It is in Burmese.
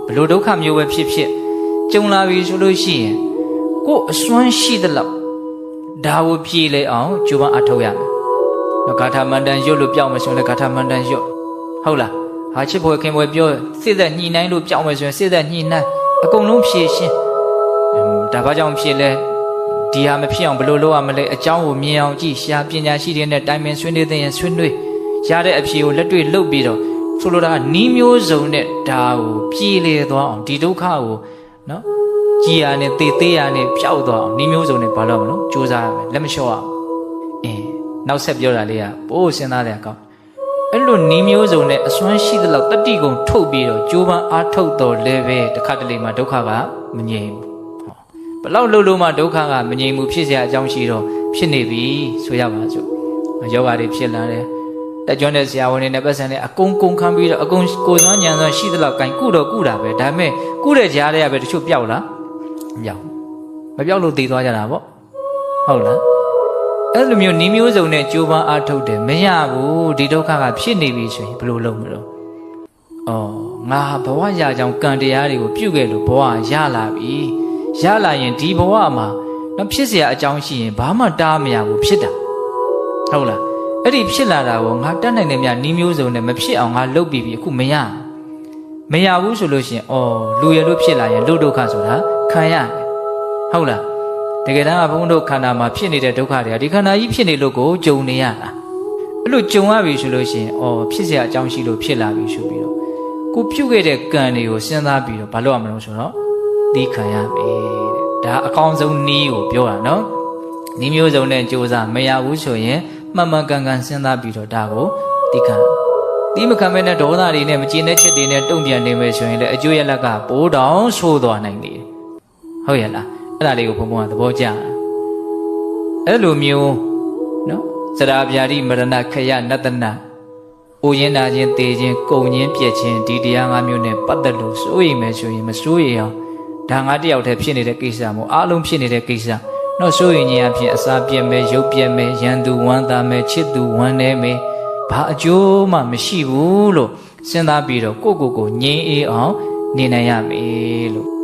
ဘလို့ဒုက္ခမျိုးပဲဖြစ်ဖြစ်ကြုံလာပြီဆိုလို့ရှိရင်ကိုယ်အစွမ်းရှိသလောက်ဒါကိုပြေလေအောင်ကြိုးပမ်းအထောက်ရမယ်။ဂါထာမန္တန်ရွတ်လို့ပြောင်းမယ်ဆိုရင်လည်းဂါထာမန္တန်ရွတ်ဟုတ်လား။ဟာချစ်ဖို့ခင်ပွဲပြောစိတ်သက်ညှိနှိုင်းလို့ပြောင်းမယ်ဆိုရင်စိတ်သက်ညှိနှိုင်းအကုန်လုံးဖြည့်ရှင်းဒါဘာကြောင့်ဖြစ်လဲဒီဟာမဖြစ်အောင်ဘလို့လုပ်ရမလဲအကြောင်းကိုမြင်အောင်ကြည့်ရှားပညာရှိတဲ့နဲ့တိုင်ပင်ဆွေးနွေးတဲ့ရင်ဆွေးနွေးရတဲ့အဖြေကိုလက်တွေ့လုပ်ပြီးတော့ဆိုလိုတာနီးမျိုးစုံနဲ့ဒါကိုပြေလေသွားအောင်ဒီဒုက္ခကိုနော်ကြည်ရနဲ့သေသေးရနဲ့ပျောက်သွားအောင်နီးမျိုးစုံနဲ့ဘာလို့မလို့ကြိုးစားရမယ်လက်မလျှော့အောင်နောက်ဆက်ပြောတာလေးကပိုးစဉ်းစားတဲ့အကောင်းအဲ့လိုနီးမျိုးစုံနဲ့အစွမ်းရှိသလောက်တတိကုံထုတ်ပြီးတော့ကြိုးပမ်းအားထုတ်တော်လဲပဲတစ်ခါတလေမှဒုက္ခကမငြိမ်ဘူးဘလောက်လှုပ်လို့မှဒုက္ခကမငြိမ်ဘူးဖြစ်เสียအကြောင်းရှိတော့ဖြစ်နေပြီဆိုရပါစို့ယောဂါတွေဖြစ်လာတယ်တက်ကျွမ်းတဲ့ဆရာဝန်တွေနဲ့ပတ်စံနဲ့အကုန်ခံပြီးတော့အကုန်ကိုယ်စွမ်းဉာဏ်စွမ်းရှိသလောက်ကင်ကုတော့ကုတာပဲဒါပေမဲ့ကုတဲ့ကြားတွေကပဲတချို့ပျောက်လားမပျောက်မပျောက်လို့တည်သွားကြတာပေါ့ဟုတ်လားအဲ့လိုမျိုးနီးမျိုးစုံနဲ့ကြိုးပမ်းအားထုတ်တယ်မရဘူးဒီဒုက္ခကဖြစ်နေပြီဆိုရင်ဘယ်လိုလုပ်မလို့ငါဘဝရကြောင်းကံတရားတွေကိုပြုခဲ့လို့ဘဝရလာပြီရလာရင်ဒီဘဝမှာတော့ဖြစ်เสียအကြောင်းရှိရင်ဘာမှတားမရဘူးဖြစ်တာဟုတ်လားအဲ့ဒီဖြစ်လာတာကိုငါတတ်နိုင်တယ်များနီးမျိုးစုံနဲ့မဖြစ်အောင်ငါလုပ်ပြီးပြီအခုမရဘူးဆိုလို့ရှိရင်လူရလို့ဖြစ်လာရင်လူဒုက္ခဆိုတာခံရတယ်ဟုတ်လားတကယ်တမ်းကဘုန်းတို့ခန္ဓာမှာဖြစ်နေတဲ့ဒုက္ခတွေကဒီခန္ဓာကြီးဖြစ်နေလို့ကိုကြုံနေရတာအဲ့လိုကြုံရပြီဆိုလို့ရှိရင်ဖြစ်เสียအကြောင်းရှိလို့ဖြစ်လာပြီဆိုပြီးတော့ကိုပြုတ်ခဲ့တဲ့ကံတွေကိုစဉ်းစားပြီးတော့ဘာလို့ရမလို့ဆိုတော့သိခံရမယ်တဲ့ဒါအကောင်းဆုံးနည်းကိုပြောတာနော်နည်းမျိုးစုံနဲ့ကြိုးစားမရဘူးဆိုရင်မှန်မှန်ကန်ကန်စဉ်းစားပြီးတော့ဒါကိုသိခံဒီမခံမဲ့နဲ့ဒေါသတွေနဲ့မကျေနပ်ချက်တွေနဲ့တုံ့ပြန်နေမယ်ဆိုရင်လည်းအကျိုးရလက်ကပိုးတောင်ဆိုးသွားနိုင်တယ်ဟုတ်ရဲ့လားအဲ့ဒါလေးကိုဘုံဘုံကသဘောကျအဲ့လိုမျိုးနော်စရာဗျာတိမရဏခယနတနာအိုရင်နာခြင်းတေခြင်းကုံခြင်းပြက်ခြင်းဒီတရား၅မျိုးနဲ့ပတ်သက်လို့စိုးရိမ်မယ်ဆိုရင်မစိုးရိမ်အောင်ဒါငါတယောက်တည်းဖြစ်နေတဲ့ကိစ္စမို့အားလုံးဖြစ်နေတဲ့ကိစ္စနော်စိုးရိမ်ခြင်းအဖြစ်အစာပြက်မယ်ရုပ်ပြက်မယ်ရန်သူဝမ်းသာမယ်ချစ်သူဝမ်းနည်းမယ်ဘာအကျိုးမှမရှိဘူးလို့စဉ်းစားပြီးတော့ကိုယ့်ကိုယ်ကိုငြိမ်းအေးအောင်နေနိုင်ရမယ်လို့